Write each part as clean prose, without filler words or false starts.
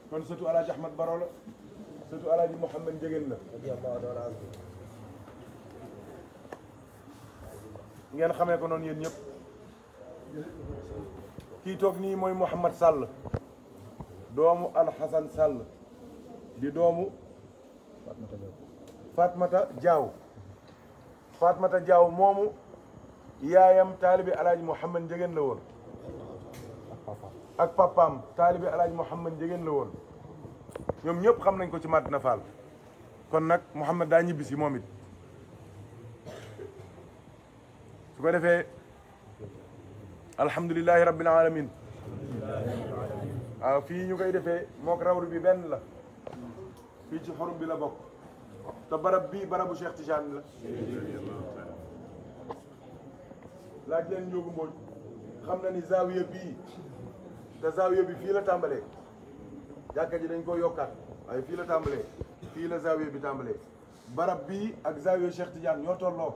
kon sëtu Alaaji Ahmad Baro la sëtu Alaaji Mouhamed Ndiéguène la ngeen xamee ko noonu yéen ñëpp kii toog nii mooy Mouhamad Sall doomu Alxasan Sall di doomu Fatmata Diaw Fatmata Diaw moomu yaayam taalibi Alaaji Mouhamed Ndiéguène la woon ak papaam taalibi Alaaji Mouhamed Ndiéguène la woon ñoom ñëpp xam nañ ko ci Madina Fall kon nag Mouhamed daa ñibbisi moom it su ko defee alhamdulilahi rabbil alamin waaw fii ñu koy defee mook rawdu bi benn la fii ci xorum bi la bokk te barab bii barabu Cheikh Tidiane la laaj leen Njóogu Mbooj xam na ni zaawiya bii te zaawiya bi fii la tàmbalee jàkka ji dañ ko yokkaat waaye fii la tàmbalee fii la zaawiya bi tàmbalee barab bii ak zaawiya Cheikh Tidiane ñoo tolloo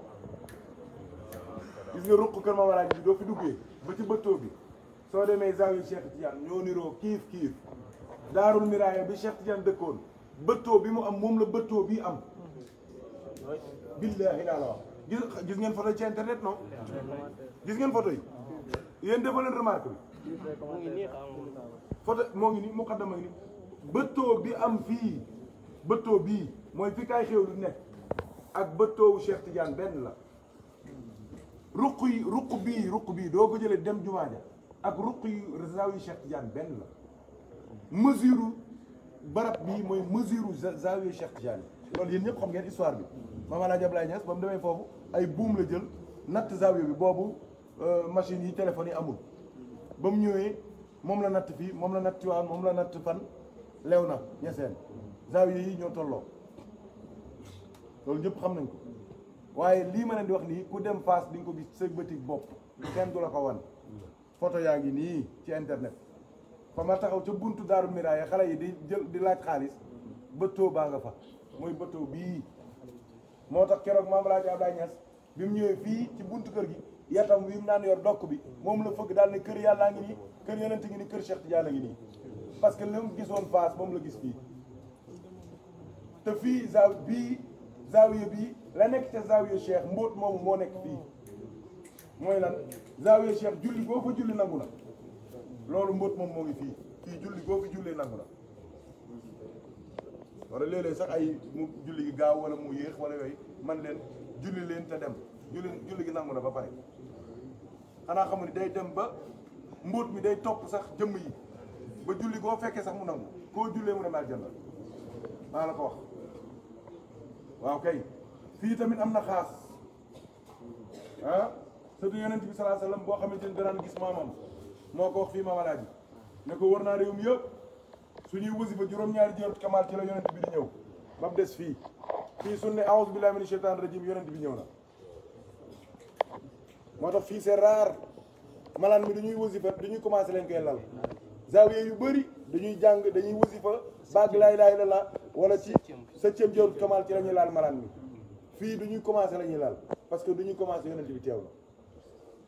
gis nga ruq kër Maam Alaaji bi doo fi duggee ba ci bëttoo bi soo demee zaawiya Cheikh Tidiane ñoo niroo kiif kiif daarul miraaya bi Cheikh Tidiane dëkkoon bëttoo bi mu am moom la bëttoo bii am billaahi laa la wax gis ngeen photo ci internet non gis ngeen photo yi yéen defoo leen remarque bi photo moo ngi nii muqaddama ngi nii bëttoo bi am fii bëttoo bii mooy fi kaay xew lu nekk ak bëttoowu Cheikh Tidiane benn la ruq bii doo ko jëlee dem jumaa ja ak ruq yi zaawiya Cheikh Tidiane benn la mesure barab bii mooy mesure zaawiya Cheikh Tidiane loolu yéen ñëpp xam ngeen histoire bi Maam Alaaji Ablaye Niass ba mu demee foofu ay buum la jël natt zaawiya bi boobu machine yi téléphone yi amul ba mu ñëwee moom la natt fii moom la natt Tiwaawan moom la natt fan lew na ñeseen zaawiya yi ñoo tolloo loolu ñëpp xam nañ ko waaye lii ma leen di wax nii ku dem Fass di nga ko gis sa bëti bopp kenn du la ko wan photo yaa ngi nii ci internet fa ma taxaw ca buntu Daaru Miraaya xale yi di jël di laaj xaalis bëttoo baa nga fa mooy bëttoo bii moo tax keroog Maam Alaaji Ablaye Niass bi mu ñëwee fii ci buntu kër gi yatam wi mu naan yor dokk bi moom la fëgg daal ne kër yàllaa ngi nii kër yonent ngi nii kër Cheikh Tidiane ngi nii parce que li mu gisoon Fass moom la gis fii te fii zaawiya bii la nekk te zaawiya Cheikh mbóot moomu moo nekk fii mooy lan zaawiya Cheikh julli boo fa julli nangu na loolu mbóot moom moo ngi fii julli boo fi jullee nangu na wala léeg-léeg sax ay mu julli gi gaaw wala mu yéex wala yooyu man leen julli leen te dem julli gi nangu na ba pare xanaa xamu ni day dem ba mbóot mi day topp sax jëmm yi ba julli goo fekkee sax mu nangu koo jullee mu dem aljanna maa la ko wax waaw kay fii tamit am na xaas surtout yonent bi sallallahu alayhi wasallam boo xamante ni danaan gis maamam moo ko wax fii Maam Alaaji ne ko war naa réew mi yëpp suñuy wasifa juróom-ñaari jërot kamaal ci la yonent bi di ñëw ba mu des fii suñ ne a'uuzu billahi mina shaytaani rajim yonent bi ñëw na moo tax fii c'est rare malaan mi dañuy wasifa dañuy commencé leen koy lal zaawiya yu bëri dañuy jàng dañuy wasifa baag laa ilaaha illallaah wala ci 7e jawharatul kamaal ci la ñuy laal malaan mi fii duñuy commencé la ñuy laal parce que duñuy commencé yonent bi teew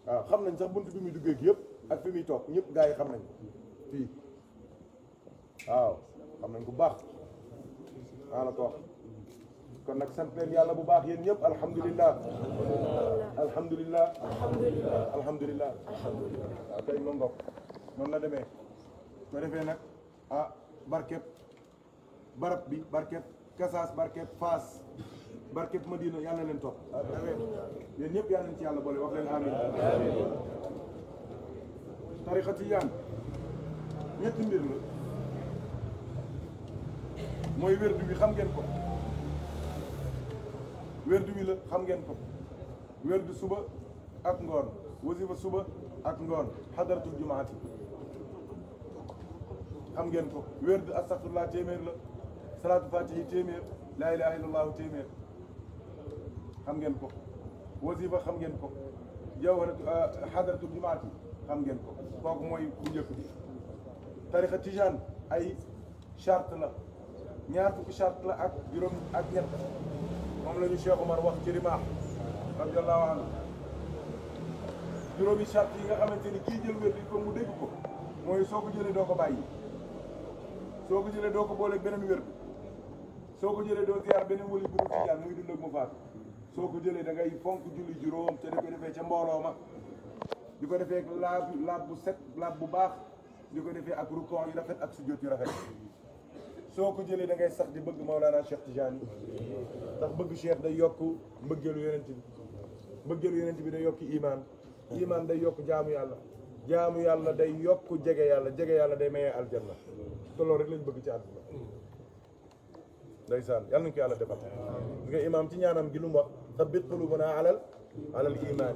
na waaw xam nañ sax buntu bi muy duggee gi yëpp ak fi muy toog ñëpp gars yi xam nañ fii waaw xam nañ ko bu baax maa la ko wax kon nag sant leen yàlla bu baax yéen ñëpp alhamdulilah alhamdulilah alhamdulilah waaw kay moom mbokk noonu la demee ko defee nag barkeb barab bi barkeb Kasaas barkeb Faas barkeb Madina yàlla leen topp yéen ñëpp yàlla leen ci yàlla boole wax leen amin tariqa Tijaan ñetti mbir la mooy wérdu bi xam ngeen ko wérdu wi la xam ngeen ko wérdu suba ak ngoon wasifa suba ak ngoon xadaratul jumaati xam ngeen ko wérdu astaghfirullah téeméer la salaatu fatihi téeméer laa ilaha illallahu téeméer xam ngeen ko wasifa xam ngeen ko jawharat xadaratul jumaati xam ngeen ko kooku mooy bu njëkk bi tariqa tijaan ay charte la ñaar fukki charte la ak juróom ak ñett moom la ñu Cheikh Omar wax ci rimaax radiyallahu anhu juróomi charte yi nga xamante ni kii jël wér di ko mu dégg ko mooy soo ko jëlee doo ko bàyyi soo ko jëlee doo ko booleeg beneen wér soo ko jëlee doo ziar beneen wali bu dul tijaan muy dund ak mu faatu soo ko jëlee da ngay fonk julli juróom te da koy defee ca mbooloo ma di ko defee ak laab bu set laab bu baax di ko defee ak rukon yu rafet ak sujjóot yu rafet soo ko jëlee da ngay sax di bëgg Mawlana Cheikh Tidiane ndax bëgg Cheikh day yokk mbëggeelu yonent bi mbëggeelu yonent bi day yokk iman day yokk jaamu yàlla day yokk jege yàlla day mayee aljanna te loolu rek lañ bëgg ci àdduna ndeysaan yàlla nañu ko yàlla defal nga imaam ci ñaanam gi lu mu wax sabbit qulubana alal iman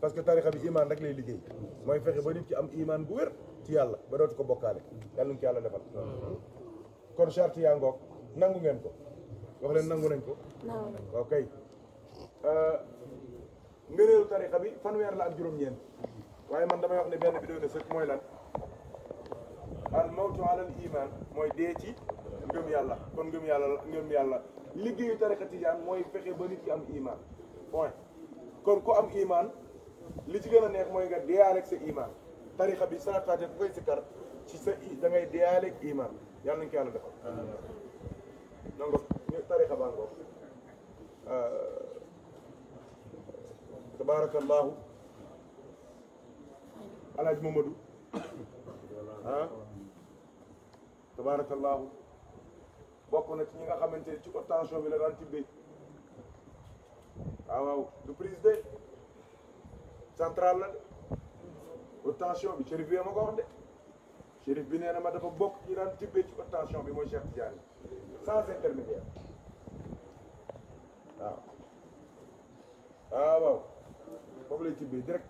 parce que tarixa bi iman rek lay liggéey mooy fexe ba nit ki am iman bu wér ci yàlla ba dootu ko bokkaale yàlla nañu ko yàlla defal kon charte yaa ngoog nangu ngeen ko wax leen nangu nañ ko waaw kay ngëneelu tarixa bi fanweer la ak juróom-ñeent waaye man damay wax ne benn bi doy na sëkk mooy lan al mawtu alal iman mooy dee ci ngëm yàlla kon ngëm yàlla liggéeyu tarixa tijaan mooy fexe ba nit ki am iman point kon ku am iman li ci gën a neex mooy nga deeyaaleeg sa iman tarixa bi saa taate ku koy sikkar ci sa da ngay deeyaaleeg iman yàlla nañ ko yàlla defal nango tarixa baa ngoog tabarakallahu alaaj Mamadou tabarakallahu bokk na ci ñi nga xamante ne ci ko tension bi la daan tibbee waaw du prise de central la de ko tension bi Chérif bi ma ko wax de Chérif bi nee na ma dafa bokk ci daan tibbee ci ko tension bi mooy Cheikh Tidiane sans intermédiaire waaw foofu lay tibbee direct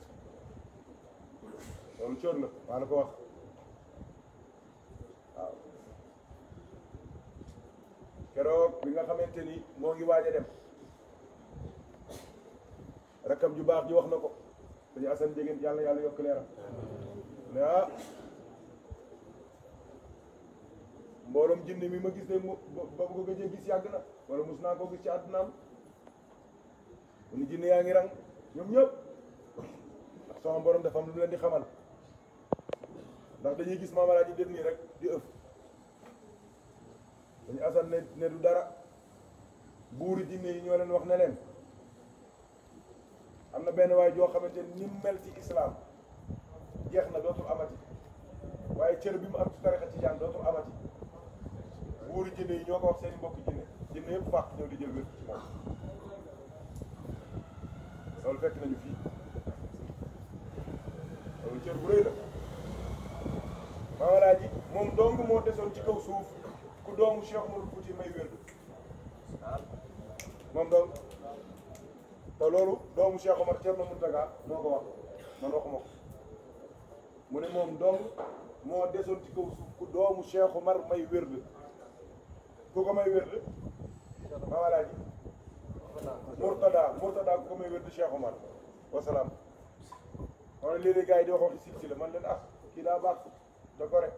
loolu coon la maa la ko wax waaw keroog bi nga xamante ni moo ngi waaj a dem rakkam ju baax ji wax na ko dañu asan jegéen yàlla yokk leeram ne mbooloom jinne mi ma gis ne ba ko gëjee gis yàgg na wala mus naa koo gis ci àddunaam mu ni jinne yaa ngi rang ñoom ñëpp ndax sama borom dafa am lu leen di xamal ndax dañuy gis maamala ji def nii rek di ëf dañu asan ne du dara buuri jinne yi ñoo leen wax ne leen am na benn waay joo xamante ni mu mel ci islam jeex na dootul amati waaye cër bi mu am ci tarixa tijaan dootul amati buuri jinne yi ñoo ko wax seen i mbokki jinne yëpp fàq ñëw di jël wér ci moom loolu fekk nañu fii loolu cër bu rëy la maamala ji moom dong moo desoon ci kaw suuf ku doomu Cheikh Oumar Fouti may wér moom dong te loolu doomu Cheikh Omar Thierno Mountaga moo ko wax man waxuma ko mu ne moom dong moo desoon ci kaw suuf ku doomu Cheikh Omar may wérd ku ko may wérd maamala ji Mourtada ku ko may wérd Cheikh Omar wasalaam wala léeg-léeg gars yi di wax waxi silsila man leen kii daa baax da ko rek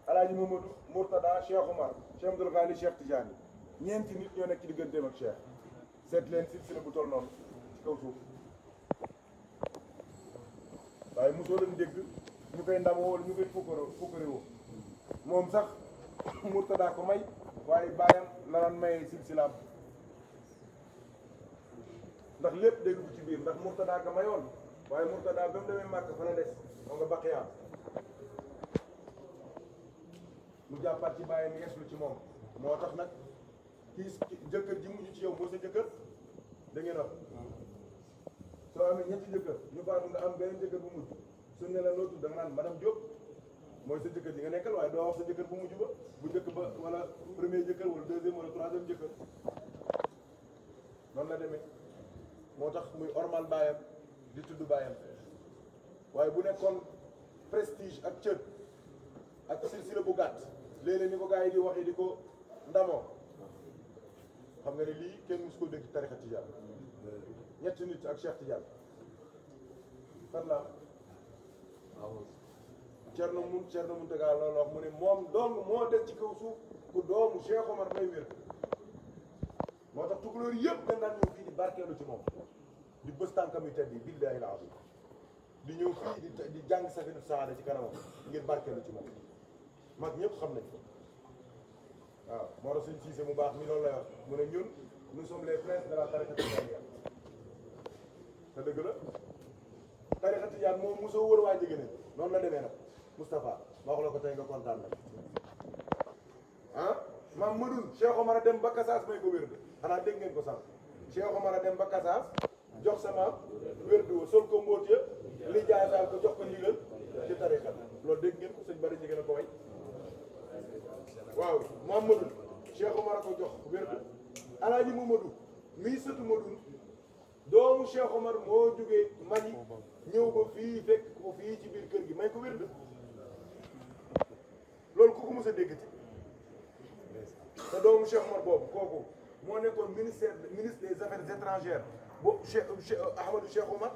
alaaji Mamadou Mourtada Cheikh Omar Cheikh Abdoul Ghani Cheikh Tidiane ñeenti nit ñoo nekk ci digganteem ak Cheikh seet leen silsila bu toll noonu ci kaw suuf waaye mosoo leen dégg ñu koy ndamoo wala ñu koy fukkarewoo moom sax Mourtada ko may waaye bàyyam la daan mayee silsilaam ndax lépp day dugg ci biir ndax Mourtada ka mayoon waaye Mourtada ba mu demee màkk fa la des moo nga baqiyaam mu jàppaat ci bàyyam yeeslu ci moom moo tax nag kii jëkkër ji mujj ci yow moo sa jëkkër da ngeen wax soo amee ñetti jëkkër ñu faatu nga am beneen jëkkër bu mujj su ne la noo tudd da nga naan madame Diop mooy sa jëkkër ji nga nekkal waaye doo wax sa jëkkër bu mujj ba bu njëkk ba wala premier jëkkër wala deuxième wala troisième jëkkër noonu la demee moo tax muy ormal bàyyam di tudd bàyyam waaye bu nekkoon prestige ak cër ak silsila bu gàtt léeg-léeg ni ko gars yi di waxee di ko ndamoo xam nga ne lii kenn mus ko dégg tarixa tijaan ñetti nit ak Cheikh Tidiane fan la Thierno Mountaga loolu wax mu ne moom dong moo des ci kaw suuf ku doomu Cheikh Omar may wér moo tax tukulóor yëpp dañ daan ñëw fii di barkeelu ci moom di bës tànkam yu tedd yi billahi al-azim di ñëw fii di jàng Safinatu Saada ci kanamam ngir barkeelu ci moom mag ñëpp xam nañ ko waaw moo tax suñ siise mu baax mi loolu lay wax mu ne ñun nous sommes les princes de la tariqa tijaaniya te dëgg la tariqa tijaan moom mosoo wër waa Njëgëne noonu la demee nag Moustapha ma wax la ko tey nga kontaan nag ah maam Madoune Cheikh Omar a dem ba Kasaas may ko wér de xanaa dégg ngeen ko sànq Cheikh Omar a dem ba Kasaas jox sama wér de sol ko mbóot ya li jaasaal ko jox ko ndigal ci tariqa loolu dégg ngeen ko sëñ Bari Njëgëne ko way waaw maam Madoune Cheikh Omar a ko jox wér de alaaji Mamadou mii sëtu Madoune doomu Cheikh Omar moo jógee Mali ñëw ba fii fekk ko fii ci biir kër gi may ko wér de loolu ku ko mos a déggati te doomu Cheikh Omar boobu kooku moo nekkoon ministre des affaires étrangères bo Cheikh Ahmadou Cheikh Omar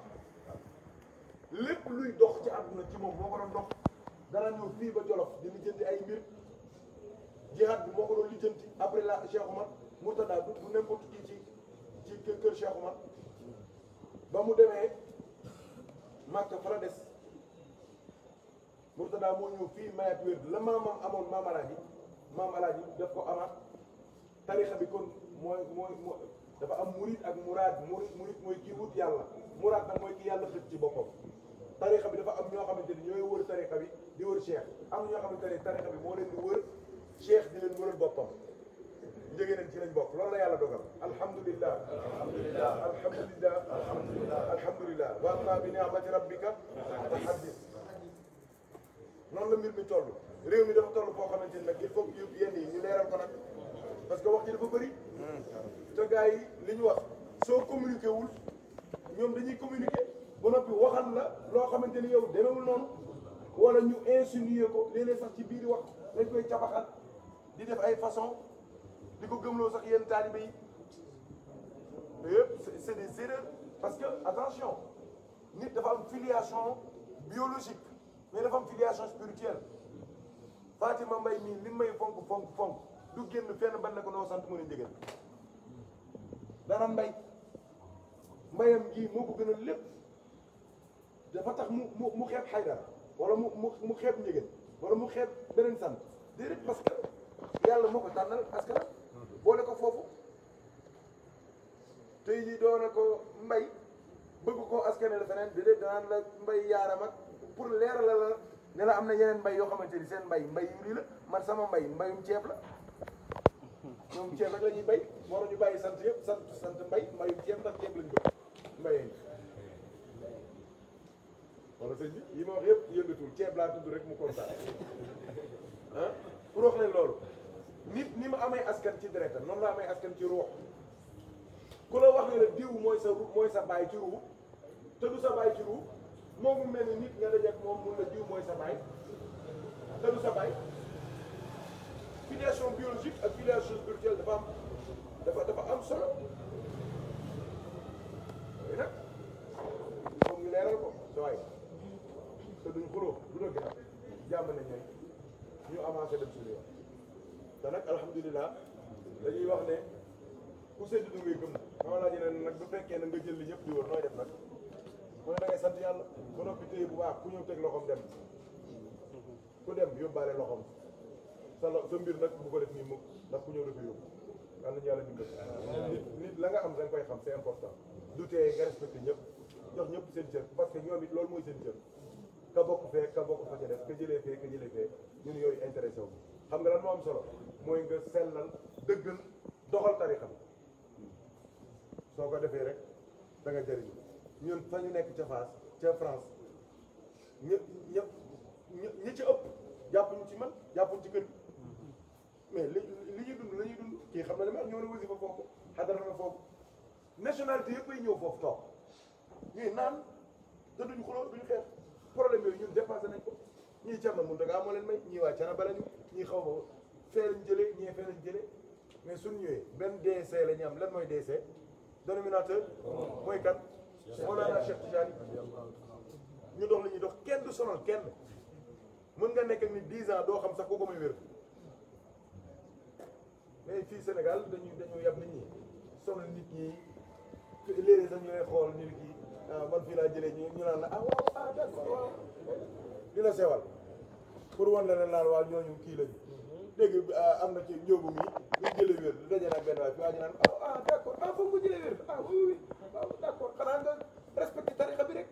lépp luy dox ci àdduna ci moom moo ko doon dox dara ñëw fii ba Jolof di lijjanti ay mbir jihaad bi moo ko doon lijjanti après la Cheikh Omar Murtada du n'importe qui ci kër Cheikh Omar ba mu demee Makka fa la des Murtada moo ñëw fii mayat wér la maamam amoon maam alaaji daf ko amaat tarixa bi kon mooy dafa am murid ak muraad murid mooy kii wut yàlla muraad nag mooy ki yàlla xëcc ci boppam tarixa bi dafa am ñoo xamante ni ñooy wër tarixa bi di wër cheikh am ñoo xamante ne tarixa bi moo leen di wër cheikh di leen wëral boppam jógee nañ ci lañ bokk loolu la yàlla dogal alhamdulillah alhamdulillah alhamdulillah alhamdulillah alhamdulillah wa amma bi ni'mati rabbika fa haddith noonu la mbir mi toll réew mi dafa toll foo xamante ni nag il faut que yenn yi ñu leeral ko nag parce que wax ji dafa bëri te gars yi li ñu wax soo communiqué wul ñoom dañuy communiqué ba noppi waxal la loo xamante ni yow demewul noonu wala ñu insinuer ko léeg-léeg sax ci biir wax dañ koy cabaxal di def ay façon di ko gëmloo sax yenn taalibe yi yëpp c'est des erreurs parce que attention nit dafa am filiation biologique mais dafa am filiation spirituelle Fatima Mbaye mii li may fonk du génn fenn ban ne ko noo sant mu ne Njëgëne dana mbayam gii moo ko gën a lépp dafa tax mu xeeb Haydara wala mu xeeb Njëgëne wala mu xeeb beneen sant déedéet parce que yàlla moo ko tànnal parce que boole ko foofu tey jii doona ko mbay bëgg koo askane la feneen déedéet danaan la mbay yaaram ak pour leeral la ne la am na yeneen mbay yoo xamante ni seen mbay yu lii la man sama mbayum ceeb la ñoom ceeb rek la ñuy bay moo ñu bàyyi sant yëpp sant mbayum ceeb ndax ceeb lañ bëgg mbayee wala sëñ bi yi ma wax yëpp yëngatul ceeb laa tudd rek mu kontaan ah pour wax leen loolu nit ni ma amee askan ci deretam noonu la amee askan ci ruux ku la wax ne la diw mooy sa baay ci ruux te du sa baay ci ruux moo mu mel ni nit nga dajeek moom mun la diw mooy sa baay te du sa baay filiation biologique ak filiation spirituelle dafa am solo yooyu nag moom ñu leeral ko sa waay te duñ xuloo du dëgg nag jàmm nañ ne ñu avancé dem suñu yoon te nag alhamdulilah dañuy wax ne ku sedd du ngay gëm xama laa ne nag bu fekkee na nga jël li ñëpp di wër nooy def nag mu ne da ngay sant yàlla ba noppi téye bu baax ku ñëw teg loxoom dem ku dem yóbbaale loxoom sa mbir nag bu ko def nii mukk ndax ku ñëw dafa yóbbu yàlla ñu yàlla dimbali nit la nga am da nga koy xam c'est important du tee nga respecté ñëpp jox ñëpp seen cër parce que ñoom it loolu mooy seen cër ka bokk fee ka bokk fa ca def ka jëlee fee ñun yooyu intéressé wu xam nga lan moo am solo mooy nga sellal dëggal doxal tarixa bi soo ko defee rek da nga jëriñu ñun fa ñu nekk ca Fass ca France ñi ci ëpp jàppuñu ci man jàppuñu ci kër gi mais li ñuy dund la ñuy dund kii xam na li ma ñoo na wasi fa foofu xadara na foofu nationalité yëpp ay ñëw foofu toog ñuy naan te duñ xuloo duñ xeex problème yooyu ñun dépassé nañ ko ñii Thierno Mountaga moo leen may ñii waa Thiénaba lañu ñii xaw ma fee lañ jëlee ñii fee lañ jëlee mais suñ ñëwee benn DC la ñu am lan mooy DC dénominateur mooy kan Mawlana Cheikh Tidiane ñu dox la ñuy dox kenn du sonal kenn mën nga nekk ak ni 10 ans doo xam sax kooku may wér mais fii Sénégal dañu yab nit ñi sonal nit ñi léeg-léeg sax ñu lay xool ñu kii man fii laa jëlee ñu naan la waaw d'accord waaw di la sewal pour wan la ne laal waaw ñooñu kii lañu dégg am na ci njóobu mi ñu jëlee wér du daje nag benn waay fi waa ji naan ah d' accord ah foog nga jëlee wér ah oui oui waaw d' accord xanaa nga respecté tarixa bi rek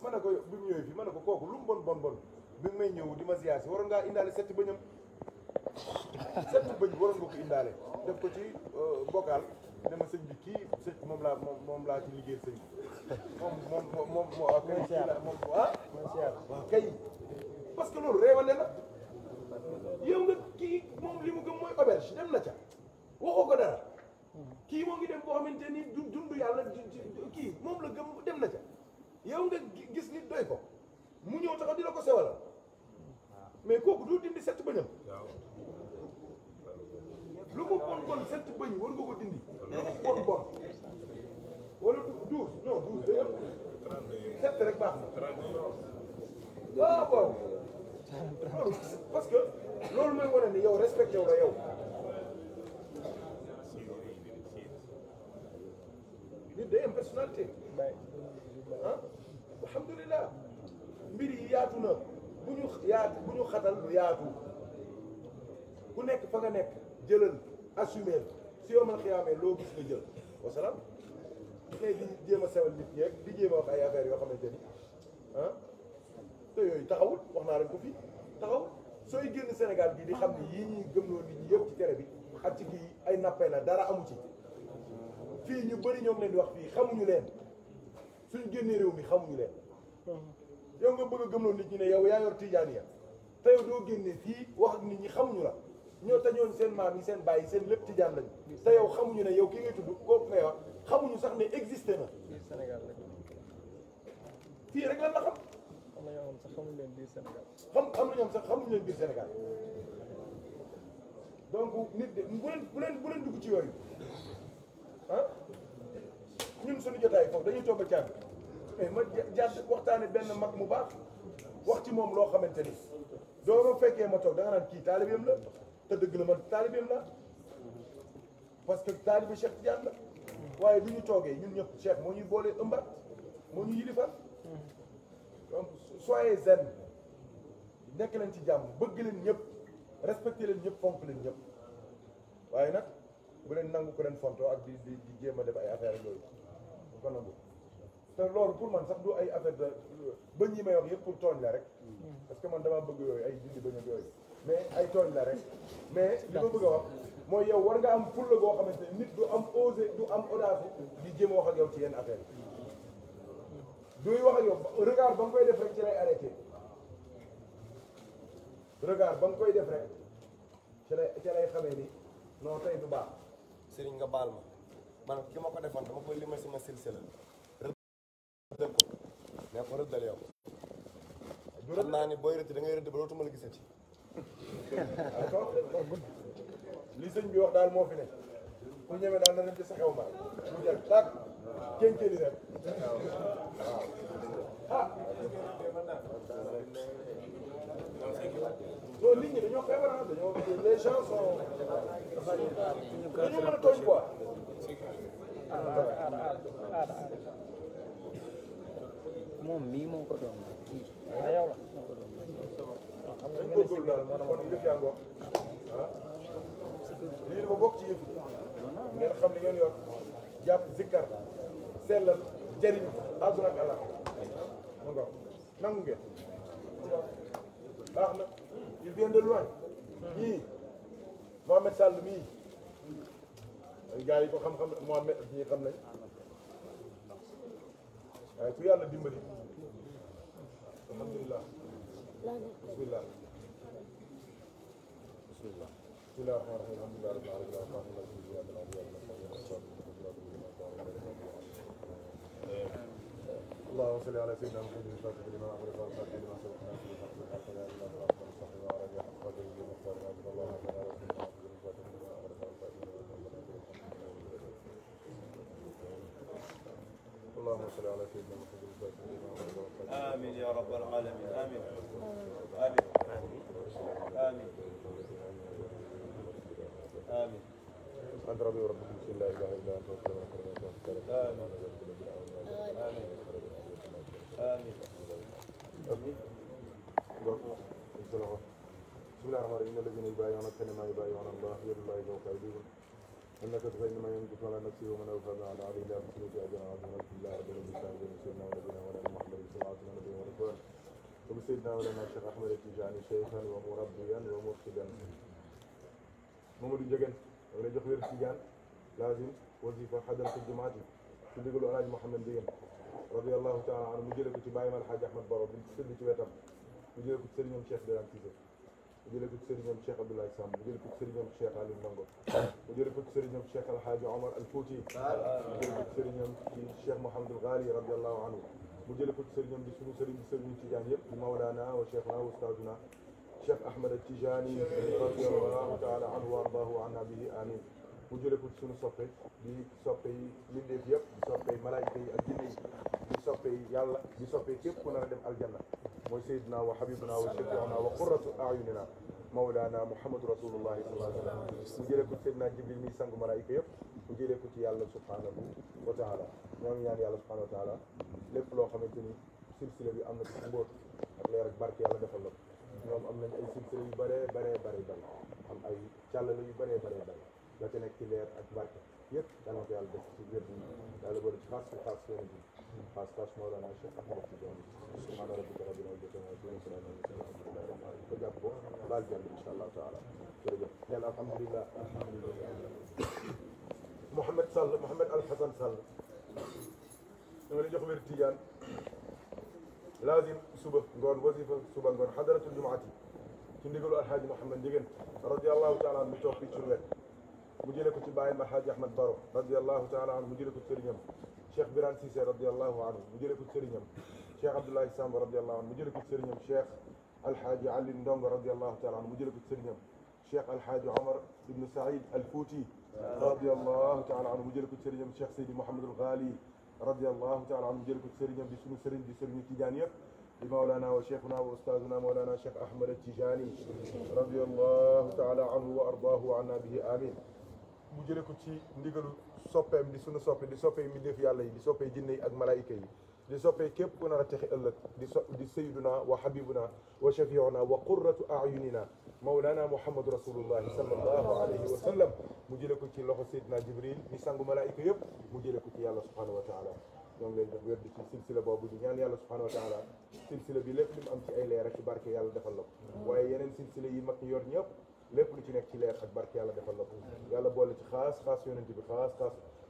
ma ne ko bi mu ñëwee fii ma ne ko kooku lu mu bon bon bon bi may ñëw di ma ziar si waroon ngaa indaale 7 bëñam 7 bëñ waroon nga ko indaale def ko ci bocal ne ma sëñ bi kii sëñ moom laa ci liggéey sëñ moom waaw kay parce que loolu réewale la yow nga kii moom li mu gëm mooy auberge dem na ca waxoo ko dara kii moo ngi dem boo xamante ni dund yàlla kii moom la gëm dem na ca yow nga gis nit doy ko mu ñëw taxaw di la ko sewalal mais kooku du dindi 7 bëñam lu mu bon bon 7 bëñ war nga ko dindi lu mu bon bon wala 12 non 12 day am 7 rek baax na waaw bon loolu parce que loolu mooy wane ni yow respecté wu la yow nit day am personnalité ah alhamdulilah mbir yi yaatu na bu ñu xatal lu yaatu ku nekk fa nga nekk jëlal assumer si yow man xiyaamee loo gis nga jël wasalaam mais di jéem a sewal nit ñeeg di jéem a wax ay affaires yoo xamante ni ah te yooyu taxawul wax naa leen ko fii taxawul sooy génn Sénégal bii di xam ne yii ñuy gëmloo nit ñi yëpp ci télé bi ak ci kii ay nappee la dara amu ci fii ñu bëri ñoom leen di wax fii xamuñu leen suñ génnee réew mi xamuñu leen yow nga bëgg a gëmloo nit ñi ne yow yaa yor tijaaniya te yow doo génnee fii wax ak nit ñi xamuñu la ñoo te ñoon seen maam yi seen baay yi seen lépp tijaan lañu te yow xamuñu ne yow ki ngay tudd kooku ngay wax xamuñu sax ne existé na fii rek lan la xam am na ñoo xam sax xamuñu leen biir Sénégal am na ñoom sax xamuñu leen biir Sénégal donc nit de bu leen dugg ci yooyu ah ñun suñu jotaay foofu dañuy toog ba càgg mais ma jàdd waxtaane benn mag mu baax wax ci moom loo xamante ni doo ma fekkee ma toog da nga naan kii taalibeem la te dëgg la man taalibeem la parce que taalibe Cheikh Tidiane la waaye du ñu toogee ñun ñëpp Cheikh moo ñuy boolee ëmbat moo ñu yilifal donc soyez zen nekk leen ci jàmm bëgg leen ñëpp respecté leen ñëpp fonk leen ñëpp waaye nag bu leen nangu ko leen fontoo ak di jéem a def ay affaire yooyu bu ko nangu te loolu pour man sax du ay affaire de bëñ yi may wax yëpp pour tooñ la rek parce que man damaa bëgg yooyu ay dindi bëñ ak yooyu mais ay tooñ la rek mais li ma bëgg a wax mooy yow war nga am fulla goo xamante ni nit du am osé du am audace di jéem a wax ak yow ci yenn affaire yi duy wax ak yow regard ba nga koy def rek ci lay arrêté regard ba nga koy def rek ci lay xamee ni non tey du baax sëriñ nga baal ma man ki ma ko defoon dama koy limal sama silsila rëddal ko ne ko rëddal yow xam naa ni booy rëdd da ngay rëdd ba dootuma la gisati li sëñ bi wax daal moo fi ne ku ñeme daal na dem ci sa xew ma mu jël taat kénkéeli rek waaw non nit ñi dañoo feebar dañoo les gens sont dañoo mën a tooñ quoi moom mii moo ko doon a yow la moo ko doon xam nga dañ góorgóorlu daal kon yëf yaa ngoog ah lii dafa bokk ci yëf ngeen xam li ngeen yor jàpp zikkar sellal jëriñ àdduna ak Allah ma ngoog nangu ngeen baax na il vient de loin ñii Mohamed Sall mii ay gars yi ko xam-xam Mohamed ñii xam nañ waaye ku yàlla dimbali alhamdulilah bismillah bismillah bismillah rahmaan rahim alhamdulilah rabbil alamin اللهم صل على سيدنا محمد الفاتح لما أغلق والفاتح لما سبق ناصر الحق بالحق لا إله إلا الله المستقيم وعلى آله حق قدره ومقداره العظيم اللهم صل على سيدنا محمد الفاتح لما أغلق والفاتح لما سبق اللهم صل على سيدنا محمد الفاتح لما أغلق والفاتح آمين يا رب العالمين آمين آمين آمين آمين أنت ربي وربكم بسم الله لا إله إلا أنت وسلم آمين آمين آمين آمين bismillahi rahmaani rahiim alladina yubayi'unaka innama yubayi'una Allah yadullahi fawqa aydihim innaka fa yanfiqu ala nafsihi wa man awfa bima ahada alayhi la yushriku ajran azima billahi rabbil alamin sayyidina wa nabiyina wa muhammadin sallallahu alaihi wa sallam wa sayyidina wa lana Cheikh Ahmed Tidiane shaykhan wa murabbiyan wa murshidan Mamadou Ndiéguène da lay jox wér Tidiane lazim wasifa xadaratu jumaati ci ndigalu Alaaji Mouhamed Ndiéguène radiyallahu taala anhu mu jëlee ko ci bàyyi mal Alxaaji Ahmad Baro bi sëdd ci wetam mu jëlee ko ci sëriñam Cheikh Birane Cissé mu jëlee ko ci sëriñam Cheikh Abdoulaye Samb mu jëlee ko ci sëriñam Cheikh Aliou Ndongo mu jëlee ko ci sëriñam Cheikh Alxaaji Omar Al Fouti mu jëlee ko ci sëriñam ci Cheikh Mouhamadul Ghali radiyallahu anhu mu jëlee ko ci sëriñam di suñu sëriñ sëriñ Tidiane yëpp di Mawlana wa Cheikhna wa Ustaaduna Cheikh Ahmed Tijani radiyallahu taala anhu wa ardaahu wa anna bihi amin mu jëlee ko ci suñu soppe di soppe yi mbindeef yëpp di soppe yi malaayika yi ak jinne yi di soppe yi yàlla di soppe képp ku nar a dem aljanna mooy sayyidina wa habibuna wa shafiuna wa qurratu a'yunina mawlana muhammadu rasulullahi sallallahu alayhi wa sallam mu jëlee ko ci sayyidina jibril mi sangu malaayika yëpp mu jëlee ko ci yàlla subhanahu wa taala ñoo ngi ñaan yàlla subhanahu wa taala lépp loo xamante ni silsila bi am na ci mbóot ak leer ak barke yàlla defal la ñoom am nañ ay silsila yu bëree bëri am ay càllale yu bëree bëri la ca nekk ci leer ak barke yëpp yàlla na ko yàlla def ci wér bi yàlla boole ci xaas yonent bi xaas Mawlana Cheikh Ahmed Tidiane subhaana rabbika rabbil izzati amma yasifuun wa salaamun alal mursaliin walhamdulillahi rabbil aalamiin ko jàpp ko baal jàll insha allahu taala jërëjëf neen alhamdulillah Mouhamed Sall Mouhamed Al Hassan Sall dama la jox wér Tidiane lazim suba ngoon wasifa suba ngoon xadaratul jumaati ci ndigalu alxaaji Mouhamed Ndiéguène radiyallahu taala anhu mu toog fii ci wet mu jëlee ko ci bàyyi ma alxaaji Ahmad Baro radiyallahu taala anhu mu jëlee ko ci sëriñam Cheikh Birane Cissé radiyallahu anhu mu jëlee ko ci sëriñam Cheikh Abdoulaye Samb radiyallahu anhu mu jëlee ko ci sëriñam Cheikh alxaaji Ali Ndongo radiyallahu taala anhu mu jëlee ko ci sëriñam Cheikh alxaaji Omar ibn Saïd Al Fouti radiyallahu taala anhu mu jëlee ko ci sëriñam Cheikh Seydi Mouhamadul Ghali radiyallahu taala anhu mu jëlee ko ci sëriñam di suñu sëriñ di sëriñu Tijaan yëpp di mawlana wa cheikhuna wa ustaazuna mawlana Cheikh Ahmed Tijani radiyallahu taala anhu wa ardaahu wa anna bihi amin mu jëlee ko ci ndigalu soppeem di suñu soppe di soppe yi mi def yàlla yi di soppe jinne yi ak malaayika yi di soppe képp ku nar a texe ëllëg di sayyiduna wa habibuna wa shafiuna wa qurratu a'yunina mawlana muhammadu rasulullahi sallallahu alayhi wa sallam mu jëlee ko ci loxo Seydina Jibril mi sangu malaayika yëpp mu jëlee ko ci yàlla subhanahu wa taala ñoo ngi leen def wér di ci silsila boobu di ñaan yàlla subhanahu wa taala silsila bi lépp li mu am ci ay leer ak ci barke yàlla defal la ko waaye yeneen silsila yi mag ñi yor ñëpp lépp lu ci nekk ci leer ak barke yàlla defal la ko yàlla boole ci xaas yonent bi xaas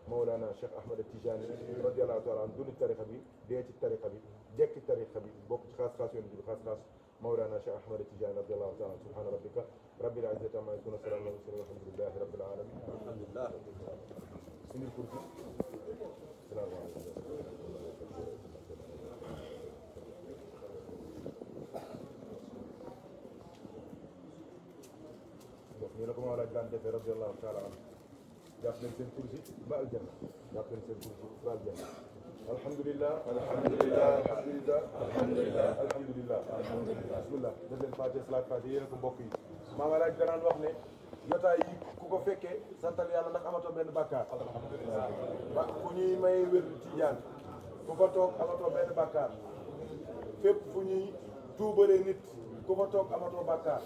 Mawlana Cheikh Ahmed Tijani radiyallahu taala an dund tariqa bi dee ci tariqa bi dekk tariqa bi bokk ci xaas yonent bi xaas Mawlana Cheikh Ahmed Tijani radiyallahu taala an subhana rabbika rabbil izzati amma yasifun wa salamun ala al-mursalin walhamdulillahi rabbil alamin alhamdulillah sinir kursi ñu ne ko Mawla daan defee radiyallahu taala anhu jàpp leen seen kursi ba aljanna jàpp leen seen kursi ba aljanna alhamdulillah bismillah def leen fatiha salaat fatiha yéen a ko mbokk yi Maam Alaaj danaan wax ne jotaay yi ku ko fekkee santal yàlla ndax amatoo benn bàkkaar ba fu ñuy may wér Tijaan ku fa toog amatoo benn bàkkaar fépp fu ñuy tuubalee nit ku fa toog amatoo bàkkaar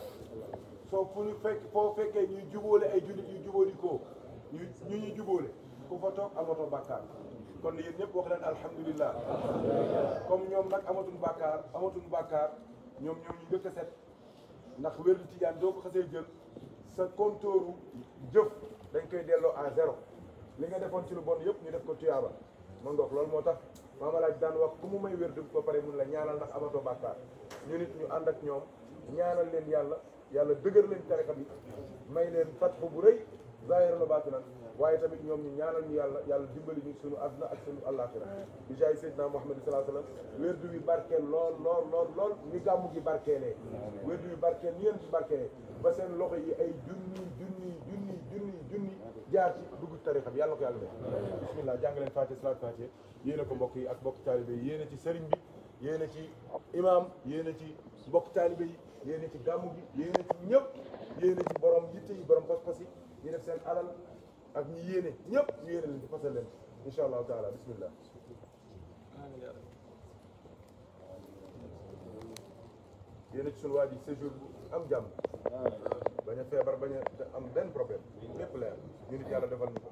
soo fu ñu foo fekkee ñuy jubóole ay jullit yu jubóoli ko ñu ñuy jubóole ku fa toog amatoo bàkkaar kon yéen ñëpp wax leen alhamdulillah comme ñoom nag amatuñ bàkkaar ñoom ñu njëkk a set ndax wérdu Tijaan doo ko xasee jël sa compteuru jëf dañ koy delloo à zéro li nga defoon ci lu bon yëpp ñu def ko tuyaaba mën nga wax loolu moo tax Maam Alaaj daan wax ku mu may wérdu ba pare mun la ñaanal ndax amatoo bàkkaar ñu nit ñu ànd ak ñoom ñaanal leen yàlla dëgër leen tariqa bi may leen fatxu bu rëy zahir la baatinan waaye tamit ñoom ñu ñaanal ñu yàlla dimbali ñu suñu àdduna ak suñu àllaaxira bi jaay Seydina Muhammad sallallahu alayhi wa sallam wérdu wi barkeel lool ni gàmmu gi barkeelee wérdu wi barkeel ni yéen ci barkeelee ba seen loxo yi ay junni jaar ci dugg tariqa bi yàlla ko yàlla def bismillah jàng leen fatiha salaat fatiha yéene ko mbokk yi ak mbokk taalibe yi yéene ci sëriñ bi yéene ci imam yéene ci mbokk taalibe yi yéene ci gàmmu gi yéene ci ñëpp yéene ci borom yitte yi borom pas-pas yi ñu def seen alal ak ñi yéene ñëpp ñu yéene leen di fasal leen insha allahu taala bismillah yéene ci sunu waa ji séjour am jàmm bañ a feebar bañ a am benn problème lépp leer ñu nit yàlla defal ñu ko